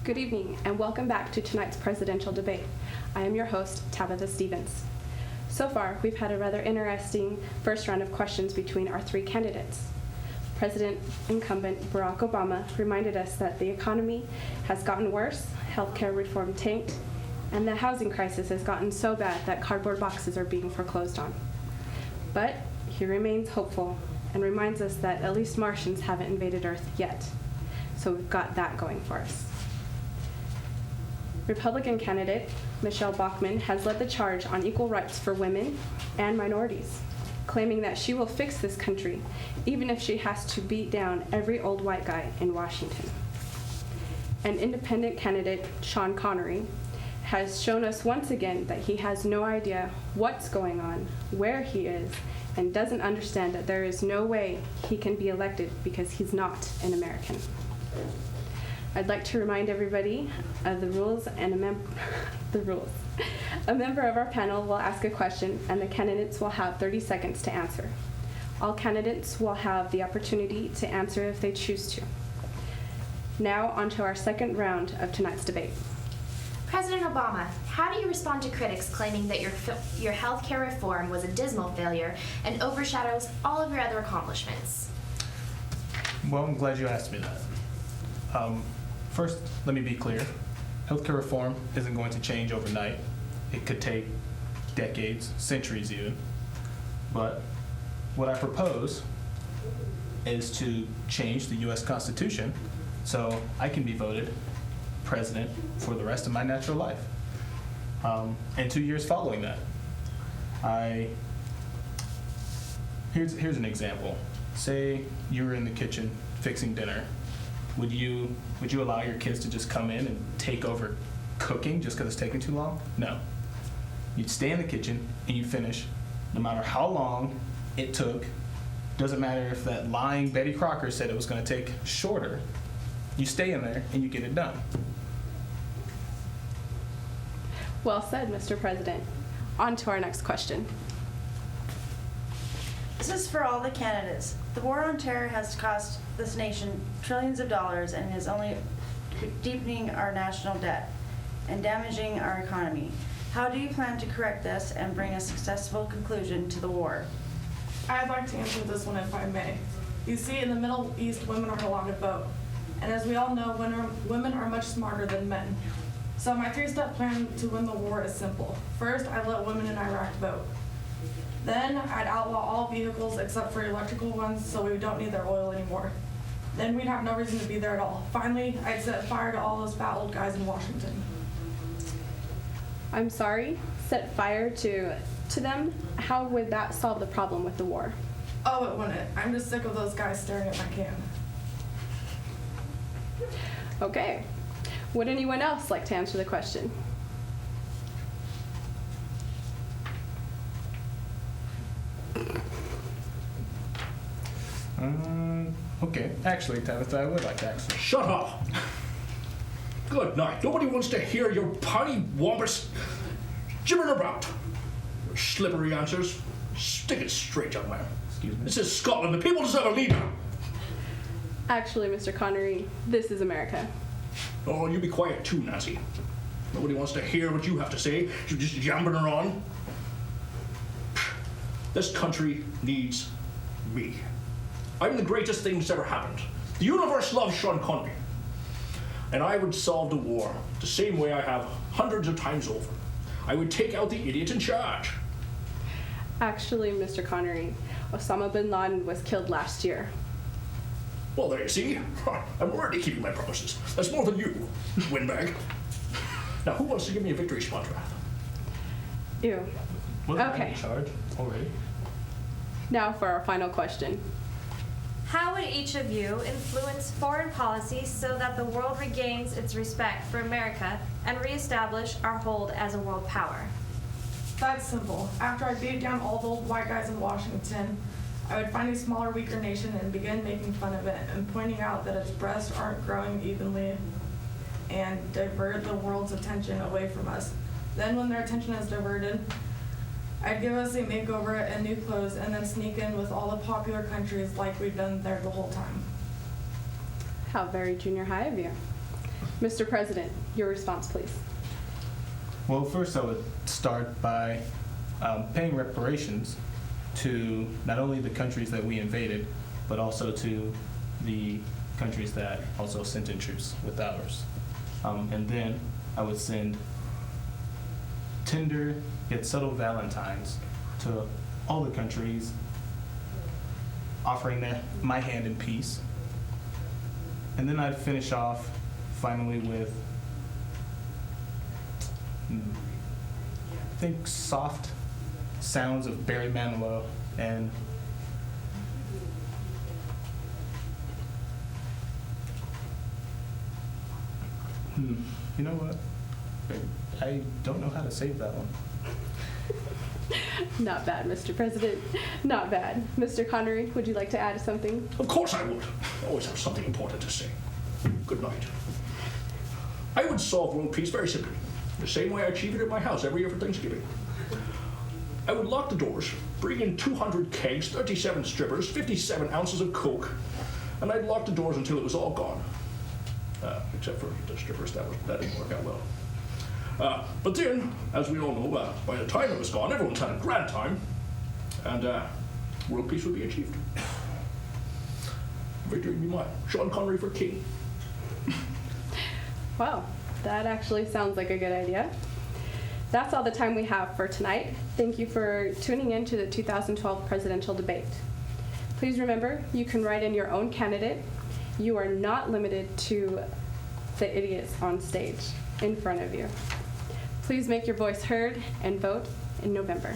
Good evening, and welcome back to tonight's presidential debate. I am your host, Tabitha Stevens. So far, we've had a rather interesting first round of questions between our three candidates. President incumbent Barack Obama reminded us that the economy has gotten worse, healthcare reform tanked, and the housing crisis has gotten so bad that cardboard boxes are being foreclosed on. But he remains hopeful and reminds us that at least Martians haven't invaded Earth yet. So we've got that going for us. Republican candidate Michelle Bachmann has led the charge on equal rights for women and minorities, claiming that she will fix this country, even if she has to beat down every old white guy in Washington. And independent candidate Sean Connery has shown us once again that he has no idea what's going on, where he is, and doesn't understand that there is no way he can be elected because he's not an American. I'd like to remind everybody of the rules and the rules. A member of our panel will ask a question and the candidates will have 30 seconds to answer. All candidates will have the opportunity to answer if they choose to. Now on to our second round of tonight's debate. President Obama, how do you respond to critics claiming that your health care reform was a dismal failure and overshadows all of your other accomplishments? Well, I'm glad you asked me that. First, let me be clear. Healthcare reform isn't going to change overnight. It could take decades, centuries even. But what I propose is to change the U.S. Constitution so I can be voted president for the rest of my natural life. And 2 years following that, here's an example. Say you were in the kitchen fixing dinner. Would you allow your kids to just come in and take over cooking just because it's taking too long? No. You'd stay in the kitchen and you finish, no matter how long it took. Doesn't matter if that lying Betty Crocker said it was going to take shorter. You stay in there and you get it done. Well said, Mr. President. On to our next question. This is for all the candidates. The war on terror has cost this nation trillions of dollars and is only deepening our national debt and damaging our economy. How do you plan to correct this and bring a successful conclusion to the war? I'd like to answer this one if I may. You see, in the Middle East, women aren't allowed to vote. And as we all know, women are much smarter than men. So my three-step plan to win the war is simple. First, I'd let women in Iraq vote. Then I'd outlaw all vehicles except for electrical ones so we don't need their oil anymore. Then we'd have no reason to be there at all. Finally, I'd set fire to all those fat old guys in Washington. I'm sorry, set fire to them? How would that solve the problem with the war? Oh, it wouldn't. I'm just sick of those guys staring at my can. Okay. Would anyone else like to answer the question? Okay. Actually, Tabitha, I would like to ask. Shut up! Good night. Nobody wants to hear your potty wampus gibbering about. Your slippery answers. Stick it straight, young man. Excuse me? This is Scotland. The people deserve a leader. Actually, Mr. Connery, this is America. Oh, you be quiet too, Nancy. Nobody wants to hear what you have to say. You're just yammering on. This country needs me. I'm the greatest thing that's ever happened. The universe loves Sean Connery. And I would solve the war the same way I have hundreds of times over. I would take out the idiot in charge. Actually, Mr. Connery, Osama bin Laden was killed last year. Well, there you see. I'm already keeping my promises. That's more than you, windbag. Now, who wants to give me a victory sponsor? Ew. Wasn't I Okay. in charge already? Now for our final question. How would each of you influence foreign policy so that the world regains its respect for America and reestablish our hold as a world power? That's simple. After I beat down all the old white guys in Washington, I would find a smaller, weaker nation and begin making fun of it and pointing out that its breasts aren't growing evenly and divert the world's attention away from us. Then when their attention is diverted, I'd give us a makeover and new clothes and then sneak in with all the popular countries like we've done there the whole time. How very junior high of you. Mr. President, your response, please. Well, first I would start by paying reparations to not only the countries that we invaded, but also to the countries that also sent in troops with ours. And then I would send tender yet subtle valentines to all the countries, offering them my hand in peace. And then I'd finish off finally with, I think, soft sounds of Barry Manilow and you know what? I don't know how to save that one. Not bad, Mr. President. Not bad. Mr. Connery, would you like to add something? Of course I would. I always have something important to say. Good night. I would solve world peace very simply, the same way I achieve it at my house every year for Thanksgiving. I would lock the doors, bring in 200 kegs, 37 strippers, 57 ounces of coke, and I'd lock the doors until it was all gone. Except for the strippers, that didn't work out well. But then, as we all know, by the time it was gone, everyone's had a grand time, and world peace would be achieved. Victory would be mine. Sean Connery for king. Wow, that actually sounds like a good idea. That's all the time we have for tonight. Thank you for tuning in to the 2012 presidential debate. Please remember, you can write in your own candidate. You are not limited to the idiots on stage in front of you. Please make your voice heard and vote in November.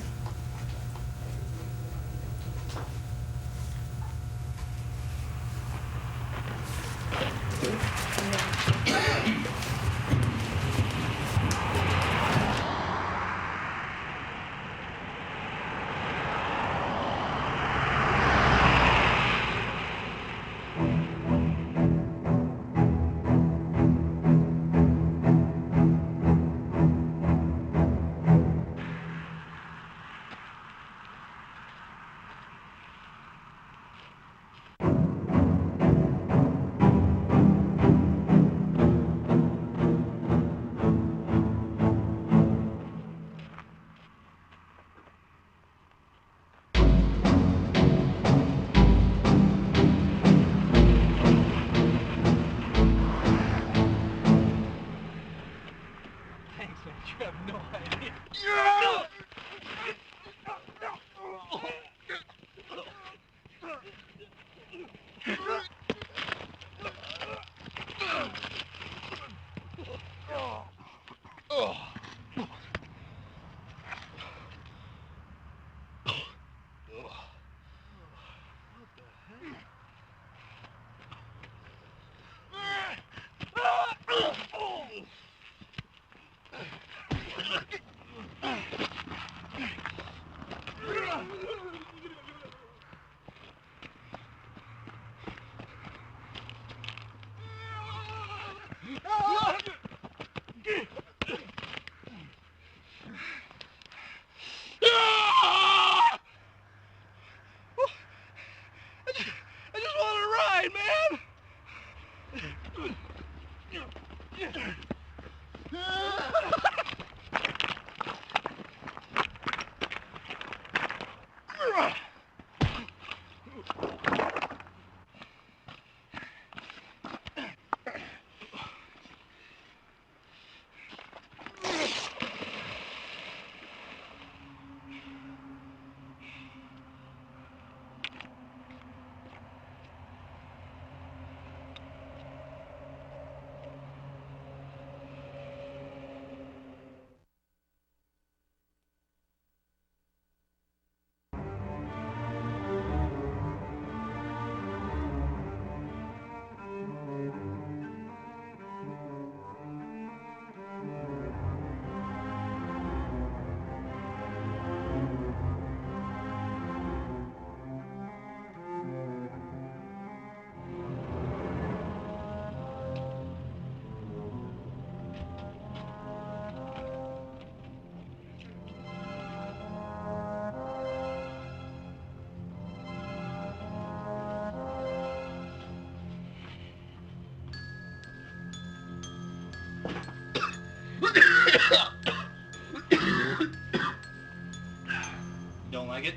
like it,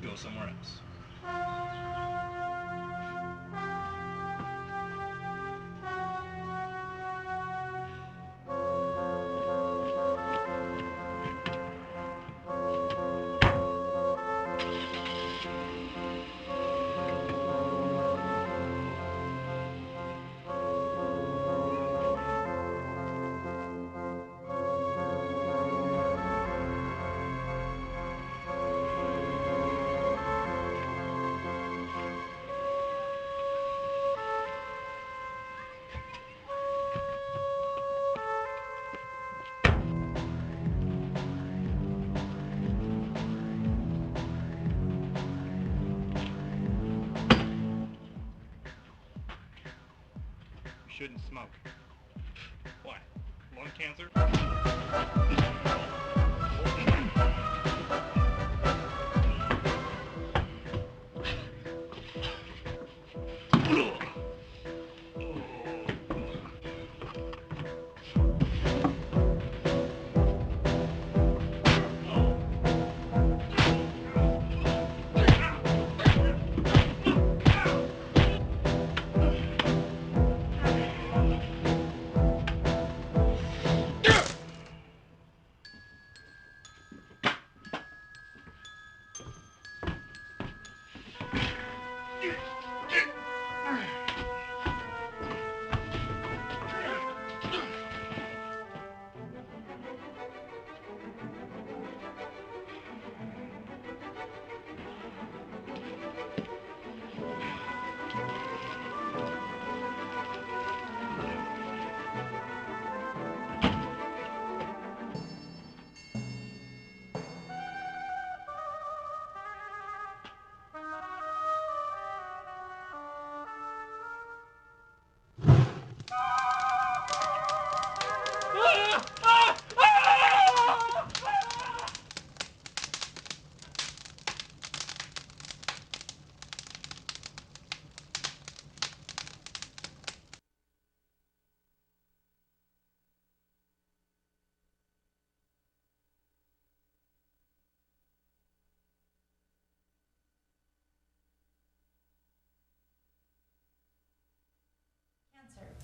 go somewhere else. You shouldn't smoke. Why? Lung cancer?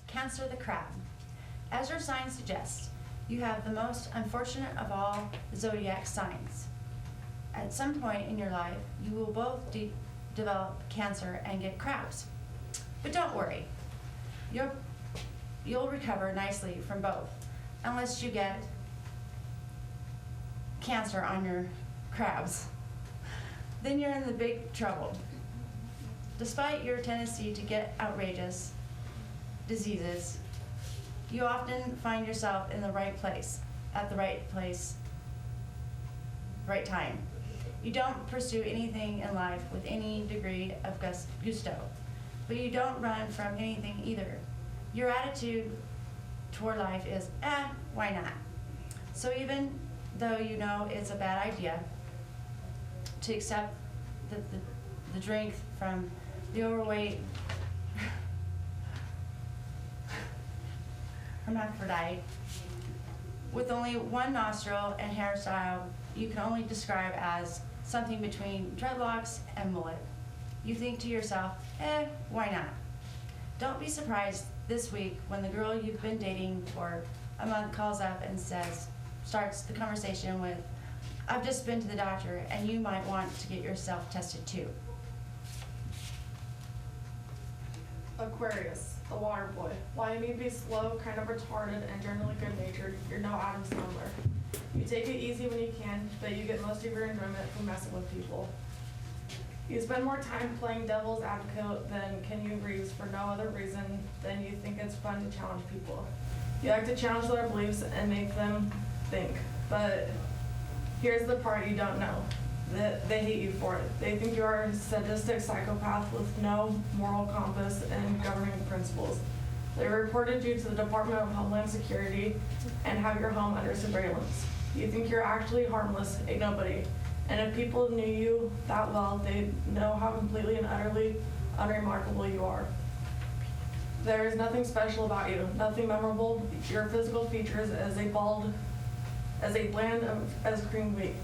Cancer the crab. As your sign suggests, you have the most unfortunate of all zodiac signs. At some point in your life, you will both develop cancer and get crabs. But don't worry, you'll recover nicely from both, unless you get cancer on your crabs. Then you're in the big trouble. Despite your tendency to get outrageous diseases, you often find yourself in the right place, at the right place, right time. You don't pursue anything in life with any degree of gusto, but you don't run from anything either. Your attitude toward life is, why not? So even though you know it's a bad idea to accept the drink from the overweight hermaphrodite with only one nostril and hairstyle you can only describe as something between dreadlocks and mullet, you think to yourself, why not? Don't be surprised this week when the girl you've been dating for a month calls up and starts the conversation with, I've just been to the doctor and you might want to get yourself tested too. Aquarius, the water boy. While you may be slow, kind of retarded, and generally good-natured, you're no Adam Sandler. You take it easy when you can, but you get most of your enjoyment from messing with people. You spend more time playing devil's advocate than Keanu Reeves for no other reason than you think it's fun to challenge people. You like to challenge their beliefs and make them think, but here's the part you don't know. That they hate you for it. They think you are a sadistic psychopath with no moral compass and governing principles. They reported you to the Department of Homeland Security and have your home under surveillance. You think you're actually harmless, a nobody. And if people knew you that well, they'd know how completely and utterly unremarkable you are. There is nothing special about you, nothing memorable. Your physical features as bland as cream wheat.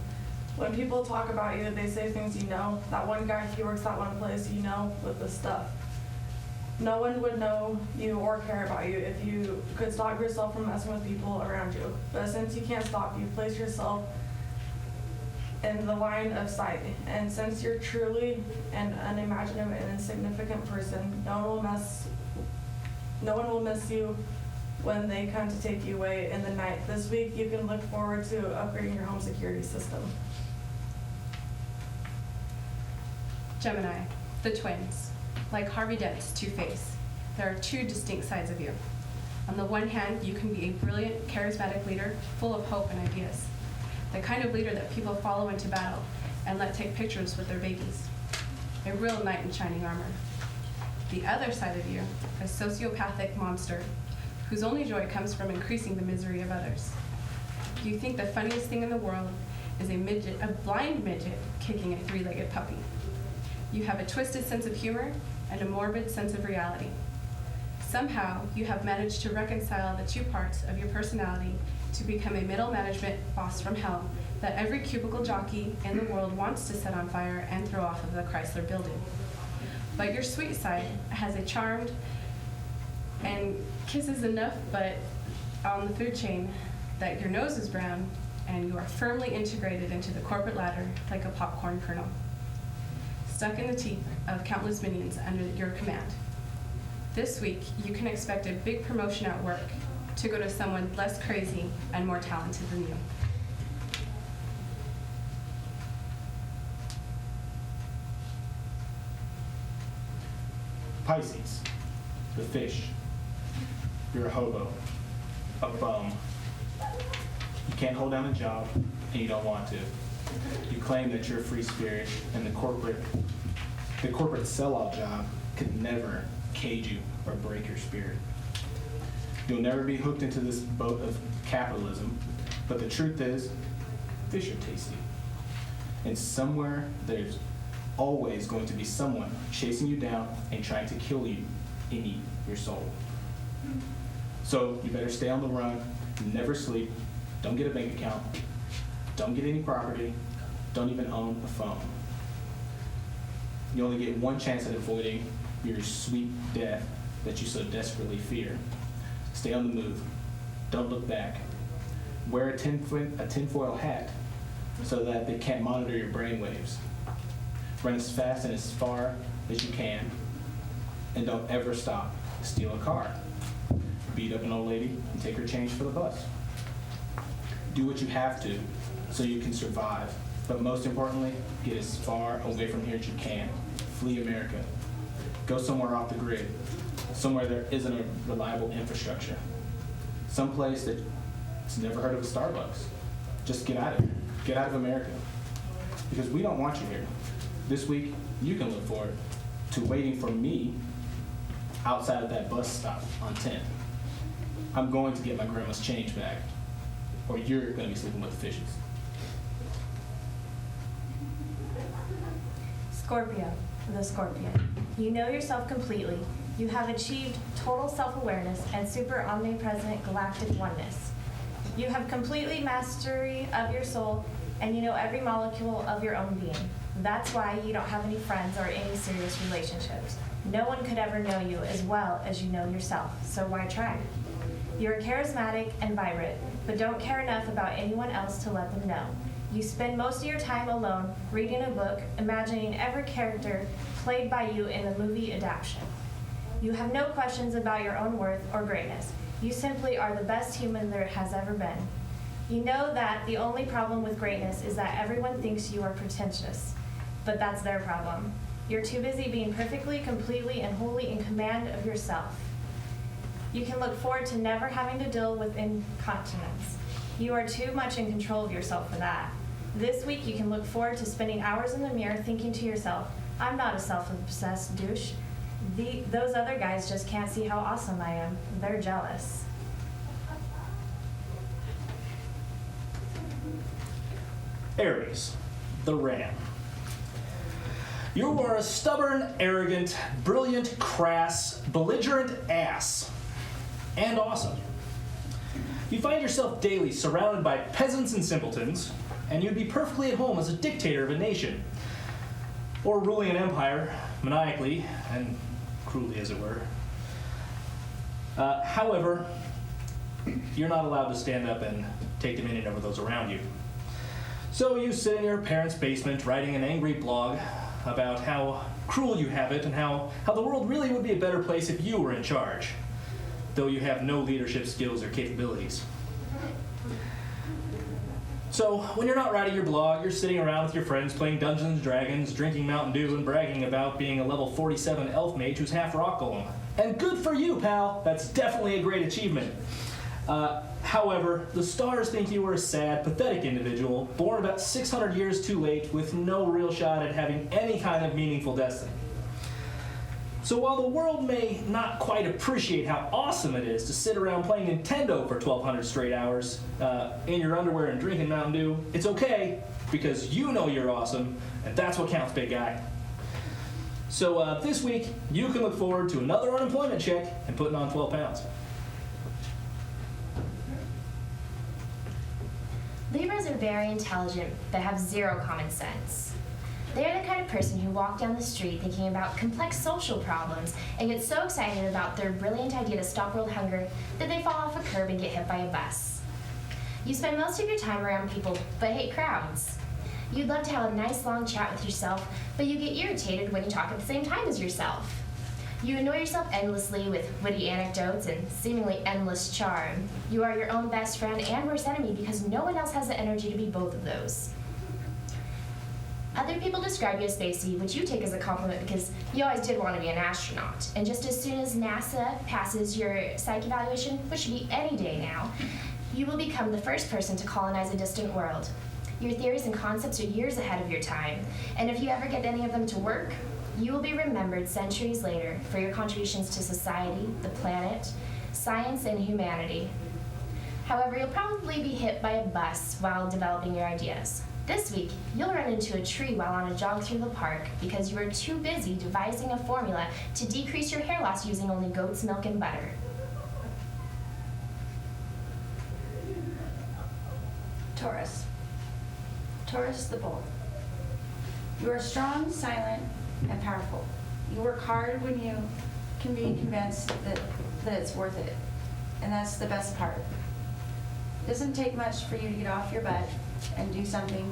When people talk about you, they say things you know. That one guy, he works that one place, you know, with this stuff. No one would know you or care about you if you could stop yourself from messing with people around you. But since you can't stop, you place yourself in the line of sight. And since you're truly an unimaginative and insignificant person, no one will miss you when they come to take you away in the night. This week, you can look forward to upgrading your home security system. Gemini, the twins. Like Harvey Dent's Two-Face, there are two distinct sides of you. On the one hand, you can be a brilliant, charismatic leader full of hope and ideas. The kind of leader that people follow into battle and let take pictures with their babies. A real knight in shining armor. The other side of you, a sociopathic monster whose only joy comes from increasing the misery of others. You think the funniest thing in the world is a blind midget kicking a three-legged puppy. You have a twisted sense of humor and a morbid sense of reality. Somehow, you have managed to reconcile the two parts of your personality to become a middle management boss from hell that every cubicle jockey in the world wants to set on fire and throw off of the Chrysler building. But your sweet side has a charmed and kisses enough but on the food chain that your nose is brown and you are firmly integrated into the corporate ladder like a popcorn kernel, stuck in the teeth of countless minions under your command. This week, you can expect a big promotion at work to go to someone less crazy and more talented than you. Pisces, the fish. You're a hobo, a bum. You can't hold down a job, and you don't want to. You claim that you're a free spirit, and the corporate sellout job could never cage you or break your spirit. You'll never be hooked into this boat of capitalism, but the truth is, fish are tasty. And somewhere there's always going to be someone chasing you down and trying to kill you and eat your soul. So you better stay on the run, never sleep, don't get a bank account, don't get any property, don't even own a phone. You only get one chance at avoiding your sweet death that you so desperately fear. Stay on the move. Don't look back. Wear a tinfoil hat so that they can't monitor your brainwaves. Run as fast and as far as you can, and don't ever stop to steal a car. Beat up an old lady and take her change for the bus. Do what you have to so you can survive, but most importantly, get as far away from here as you can. Flee America. Go somewhere off the grid, somewhere there isn't a reliable infrastructure. Someplace that's never heard of a Starbucks. Just get out of here. Get out of America. Because we don't want you here. This week, you can look forward to waiting for me outside of that bus stop on 10th. I'm going to get my grandma's change back, or you're going to be sleeping with the fishes. Scorpio, the scorpion. You know yourself completely. You have achieved total self-awareness and super omnipresent galactic oneness. You have completely mastery of your soul, and you know every molecule of your own being. That's why you don't have any friends or any serious relationships. No one could ever know you as well as you know yourself, so why try? You're charismatic and vibrant, but don't care enough about anyone else to let them know. You spend most of your time alone, reading a book, imagining every character played by you in a movie adaptation. You have no questions about your own worth or greatness. You simply are the best human there has ever been. You know that the only problem with greatness is that everyone thinks you are pretentious, but that's their problem. You're too busy being perfectly, completely, and wholly in command of yourself. You can look forward to never having to deal with incontinence. You are too much in control of yourself for that. This week, you can look forward to spending hours in the mirror thinking to yourself, I'm not a self-obsessed douche. Those other guys just can't see how awesome I am. They're jealous. Aries, the ram. You are a stubborn, arrogant, brilliant, crass, belligerent ass. And awesome. You find yourself daily surrounded by peasants and simpletons and you'd be perfectly at home as a dictator of a nation, or ruling an empire, maniacally and cruelly as it were. However, you're not allowed to stand up and take dominion over those around you. So you sit in your parents' basement writing an angry blog about how cruel you have it and how the world really would be a better place if you were in charge, though you have no leadership skills or capabilities. So when you're not writing your blog, you're sitting around with your friends playing Dungeons and Dragons, drinking Mountain Dew, and bragging about being a level 47 elf mage who's half rock golem. And good for you, pal! That's definitely a great achievement. However, the stars think you were a sad, pathetic individual, born about 600 years too late, with no real shot at having any kind of meaningful destiny. So while the world may not quite appreciate how awesome it is to sit around playing Nintendo for 1,200 straight hours in your underwear and drinking Mountain Dew, it's okay, because you know you're awesome, and that's what counts, big guy. So this week, you can look forward to another unemployment check and putting on 12 pounds. Libras are very intelligent, but have zero common sense. They are the kind of person who walk down the street thinking about complex social problems and get so excited about their brilliant idea to stop world hunger that they fall off a curb and get hit by a bus. You spend most of your time around people, but hate crowds. You'd love to have a nice long chat with yourself, but you get irritated when you talk at the same time as yourself. You annoy yourself endlessly with witty anecdotes and seemingly endless charm. You are your own best friend and worst enemy because no one else has the energy to be both of those. Other people describe you as spacey, which you take as a compliment because you always did want to be an astronaut. And just as soon as NASA passes your psych evaluation, which should be any day now, you will become the first person to colonize a distant world. Your theories and concepts are years ahead of your time, and if you ever get any of them to work, you will be remembered centuries later for your contributions to society, the planet, science, and humanity. However, you'll probably be hit by a bus while developing your ideas. This week, you'll run into a tree while on a jog through the park because you were too busy devising a formula to decrease your hair loss using only goat's milk and butter. Taurus. Taurus the bull. You are strong, silent, and powerful. You work hard when you can be convinced that it's worth it. And that's the best part. It doesn't take much for you to get off your butt and do something.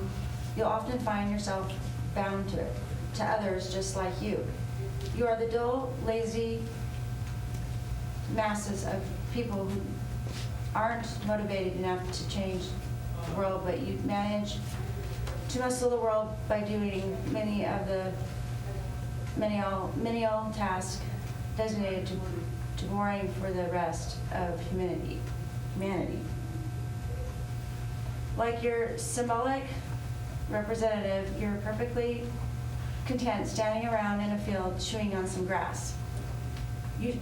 You'll often find yourself bound to it, to others just like you. You are the dull, lazy masses of people who aren't motivated enough to change the world, but you manage to muscle the world by doing many tasks designated to boring for the rest of humanity. Like your symbolic representative, you're perfectly content standing around in a field chewing on some grass. You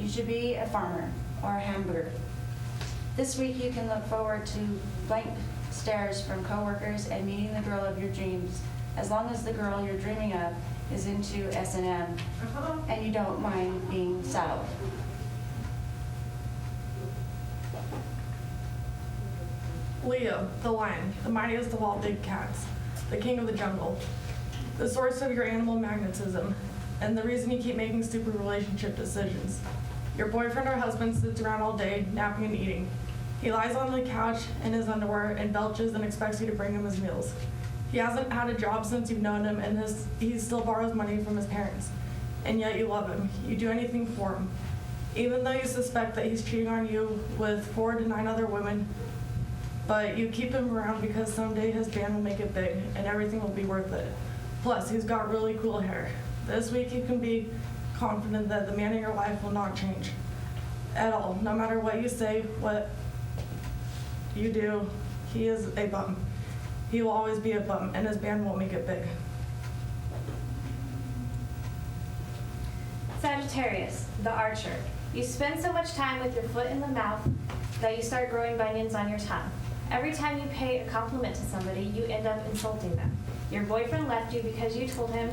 should be a farmer or a hamburger. This week you can look forward to blank stares from coworkers and meeting the girl of your dreams, as long as the girl you're dreaming of is into S&M and you don't mind being saddled. Leo, the lion, the mightiest of all big cats, the king of the jungle, the source of your animal magnetism, and the reason you keep making stupid relationship decisions. Your boyfriend or husband sits around all day, napping and eating. He lies on the couch in his underwear and belches and expects you to bring him his meals. He hasn't had a job since you've known him, and he still borrows money from his parents. And yet you love him. You do anything for him. Even though you suspect that he's cheating on you with 4 to 9 other women, but you keep him around because someday his band will make it big and everything will be worth it. Plus, he's got really cool hair. This week you can be confident that the man in your life will not change at all. No matter what you say, what you do, he is a bum. He will always be a bum, and his band won't make it big. Sagittarius, the archer. You spend so much time with your foot in the mouth that you start growing bunions on your tongue. Every time you pay a compliment to somebody, you end up insulting them. Your boyfriend left you because you told him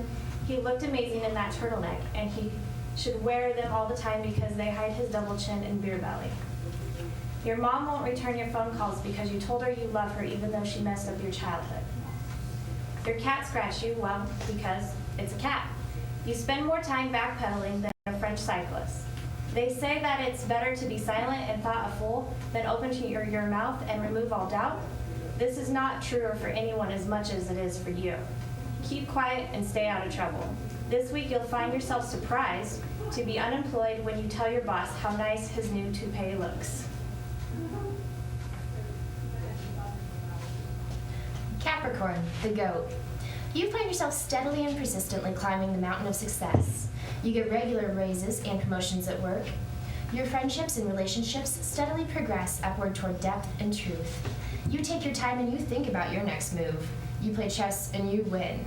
he looked amazing in that turtleneck and he should wear them all the time because they hide his double chin and beer belly. Your mom won't return your phone calls because you told her you love her even though she messed up your childhood. Your cat scratched you, well, because it's a cat. You spend more time backpedaling than a French cyclist. They say that it's better to be silent and thought a fool than open to your mouth and remove all doubt. This is not true for anyone as much as it is for you. Keep quiet and stay out of trouble. This week you'll find yourself surprised to be unemployed when you tell your boss how nice his new toupee looks. Capricorn, the goat. You find yourself steadily and persistently climbing the mountain of success. You get regular raises and promotions at work. Your friendships and relationships steadily progress upward toward depth and truth. You take your time and you think about your next move. You play chess and you win.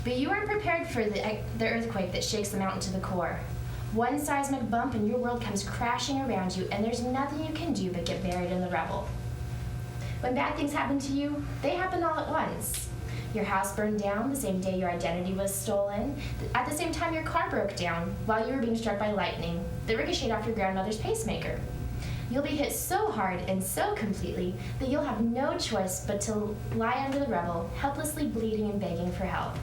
But you aren't prepared for the earthquake that shakes the mountain to the core. One seismic bump and your world comes crashing around you, and there's nothing you can do but get buried in the rubble. When bad things happen to you, they happen all at once. Your house burned down the same day your identity was stolen. At the same time, your car broke down while you were being struck by lightning that ricocheted off your grandmother's pacemaker. You'll be hit so hard and so completely that you'll have no choice but to lie under the rubble, helplessly bleeding and begging for help.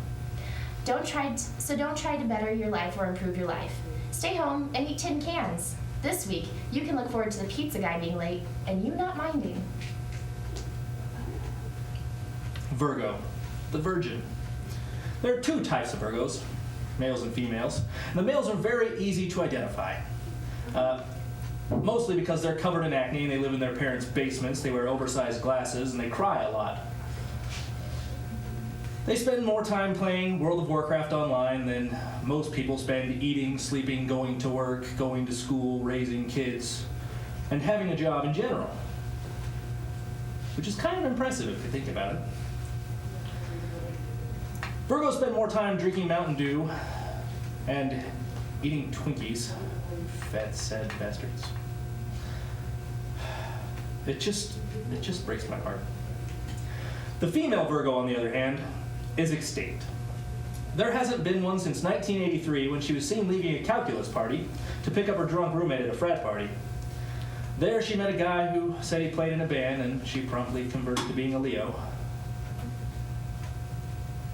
Don't try to better your life or improve your life. Stay home and eat tin cans. This week, you can look forward to the pizza guy being late and you not minding. Virgo, the virgin. There are two types of Virgos, males and females. And the males are very easy to identify. Mostly because they're covered in acne and they live in their parents' basements, they wear oversized glasses, and they cry a lot. They spend more time playing World of Warcraft online than most people spend eating, sleeping, going to work, going to school, raising kids, and having a job in general. Which is kind of impressive if you think about it. Virgos spend more time drinking Mountain Dew and eating Twinkies. Fat, sad bastards. It just breaks my heart. The female Virgo, on the other hand, is extinct. There hasn't been one since 1983 when she was seen leaving a calculus party to pick up her drunk roommate at a frat party. There she met a guy who said he played in a band, and she promptly converted to being a Leo.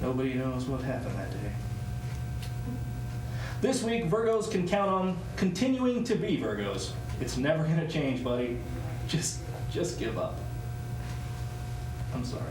Nobody knows what happened that day. This week, Virgos can count on continuing to be Virgos. It's never gonna change, buddy. Just give up. I'm sorry.